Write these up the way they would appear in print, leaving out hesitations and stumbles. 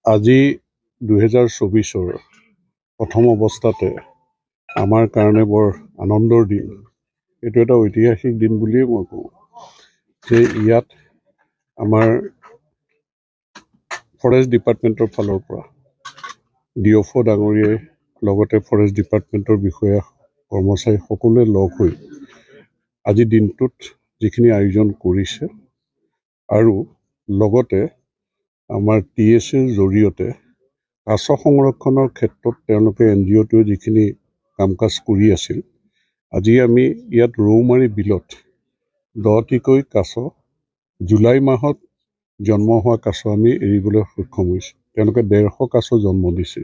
আজি 2024 প্ৰথম অৱস্থাতে আমাৰ কাৰণে বৰ আনন্দৰ দিন। এইটো এটা ঐতিহাসিক দিন বুলিয়ে মই কওঁ যে ইয়াত আমাৰ ফৰেষ্ট ডিপাৰ্টমেণ্টৰ ফালৰ পৰা ডিঅফঅ ডাঙৰীয়াই লগতে ফৰেষ্ট ডিপাৰ্টমেণ্টৰ বিষয়া কৰ্মচাৰী সকলোৱে লগ হৈ আজি দিনটোত যিখিনি আয়োজন কৰিছে আৰু লগতে আমাৰ TSAৰ জৰিয়তে কাছ সংৰক্ষণৰ ক্ষেত্ৰত তেওঁলোকে NGOটোৱে যিখিনি কাম কাজ কৰি আছিল, আজি আমি ইয়াত ৰৌমাৰী বিলত 10টিকৈ কাছ জুলাই মাহত জন্ম হোৱা কাছ আমি এৰিবলৈ সক্ষম হৈছোঁ। তেওঁলোকে 150 কাছ জন্ম দিছে।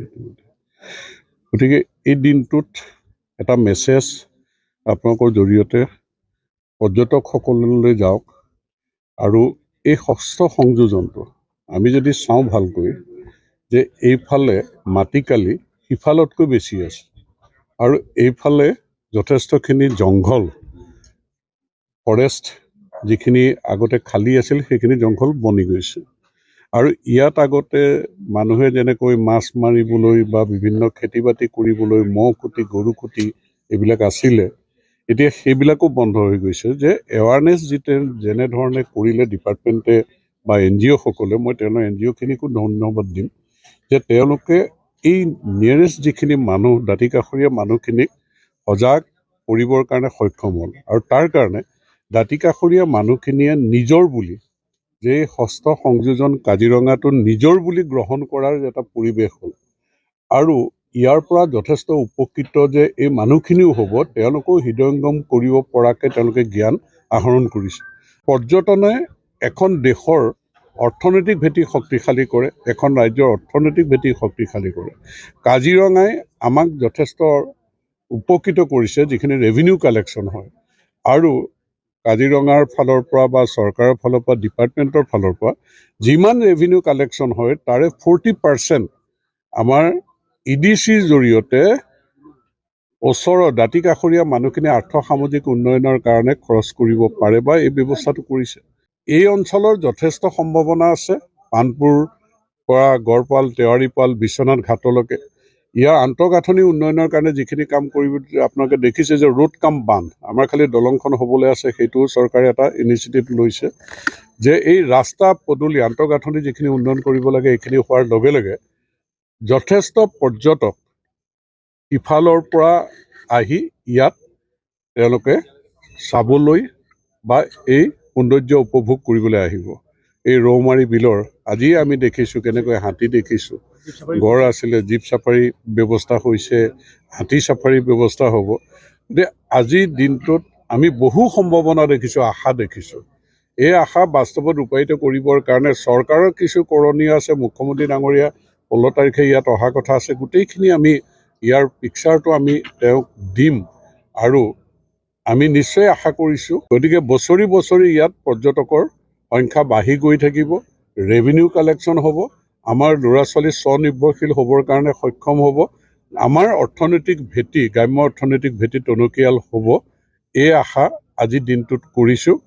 গতিকে এই দিনটোত এটা মেছেজ আপোনালোকৰ জৰিয়তে পৰ্যটকসকললৈ যাওক আৰু এই ষষ্ঠ সংযোজনটো আমি যদি চাওঁ ভালকৈ যে এইফালে মাটিকালি সিফালতকৈ বেছি আছে আৰু এইফালে যথেষ্টখিনি জংঘল ফৰেষ্ট যিখিনি আগতে খালী আছিল সেইখিনি জংঘল বনি গৈছে আৰু ইয়াত আগতে মানুহে যেনেকৈ মাছ মাৰিবলৈ বা বিভিন্ন খেতি বাতি কৰিবলৈ মহ খুটি গৰু খুটি এইবিলাক আছিলে, এতিয়া সেইবিলাকো বন্ধ হৈ গৈছে। যে এৱাৰনেছ যেনেধৰণে কৰিলে ডিপাৰ্টমেণ্টে বা NGOসকলে, মই তেওঁলোকৰ NGOখিনিকো ধন্যবাদ দিম যে তেওঁলোকে এই নিয়েৰেষ্ট যিখিনি মানুহ দাঁতিকাষৰীয়া মানুহখিনিক সজাগ কৰিবৰ কাৰণে সক্ষম হ'ল আৰু তাৰ কাৰণে দাঁতিকাষৰীয়া মানুহখিনিয়ে নিজৰ বুলি যে ষষ্ঠ সংযোজন কাজিৰঙাটো নিজৰ বুলি গ্ৰহণ কৰাৰ এটা পৰিৱেশ হ'ল আৰু ইয়াৰ পৰা যথেষ্ট উপকৃত যে এই মানুহখিনিও হ'ব, তেওঁলোকেও হৃদয়ংগম কৰিব পৰাকৈ তেওঁলোকে জ্ঞান আহৰণ কৰিছে। পৰ্যটনে এখন দেশৰ অৰ্থনৈতিক ভেটি শক্তিশালী কৰে, এখন ৰাজ্যৰ অৰ্থনৈতিক ভেটি শক্তিশালী কৰে। কাজিৰঙাই আমাক যথেষ্ট উপকৃত কৰিছে যিখিনি ৰেভিনিউ কালেকশ্যন হয় আৰু কাজিৰঙাৰ ফালৰ পৰা বা চৰকাৰৰ ফালৰ পৰা ডিপাৰ্টমেণ্টৰ ফালৰ পৰা যিমান ৰেভিনিউ কালেকশ্যন হয় তাৰে 40% আমাৰ EDCৰ জৰিয়তে ওচৰৰ দাঁতিকাষৰীয়া মানুহখিনি আৰ্থসামাজিক উন্নয়নৰ কাৰণে খৰচ কৰিব পাৰে বা এই ব্যৱস্থাটো কৰিছে। এই অঞ্চলৰ যথেষ্ট সম্ভাৱনা আছে। পানপুৰ পৰা গড়পাল তেওৱাৰীপাল বিশ্বনাথ ঘাটলৈকে ইয়াৰ আন্তঃগাঁথনি উন্নয়নৰ কাৰণে যিখিনি কাম কৰিব আপোনালোকে দেখিছে যে ৰোড কাম বান্ধ, আমাৰ খালি দলংখন হ'বলৈ আছে, সেইটোও চৰকাৰে এটা ইনিচিয়েটিভ লৈছে যে এই ৰাস্তা পদূলি আন্তঃগাঁথনি যিখিনি উন্নয়ন কৰিব লাগে এইখিনি হোৱাৰ লগে লগে যথেষ্ট পৰ্যটক ইফালৰ পৰা আহি ইয়াত তেওঁলোকে চাবলৈ বা এই সৌন্দৰ্য উপভোগ কৰিবলৈ আহিব। এই ৰৌমাৰী বিলৰ আজি আমি দেখিছোঁ কেনেকৈ হাতী দেখিছোঁ, গড় আছিলে, জীপ চাফাৰী ব্যৱস্থা হৈছে, হাতী চাফাৰী ব্যৱস্থা হ'ব। গতিকে আজিৰ দিনটোত আমি বহু সম্ভাৱনা দেখিছোঁ, আশা দেখিছোঁ। এই আশা বাস্তৱত ৰূপায়িত কৰিবৰ কাৰণে চৰকাৰৰ কিছু কৰণীয় আছে। মুখ্যমন্ত্ৰী ডাঙৰীয়া 16 তাৰিখে ইয়াত অহা কথা আছে। গোটেইখিনি আমি ইয়াৰ পিকচাৰটো আমি তেওঁক দিম আৰু আমি নিশ্চয় আশা কৰিছোঁ। গতিকে বছৰি বছৰি ইয়াত পৰ্যটকৰ সংখ্যা বাঢ়ি গৈ থাকিব, ৰেভিনিউ কালেকশ্যন হ'ব, আমাৰ ল'ৰা ছোৱালী স্বনিৰ্ভৰশীল হ'বৰ কাৰণে সক্ষম হ'ব, আমাৰ অৰ্থনৈতিক ভেটি গ্ৰাম্য অৰ্থনৈতিক ভেটি টনকিয়াল হ'ব। এই আশা আজিৰ দিনটোত কৰিছোঁ।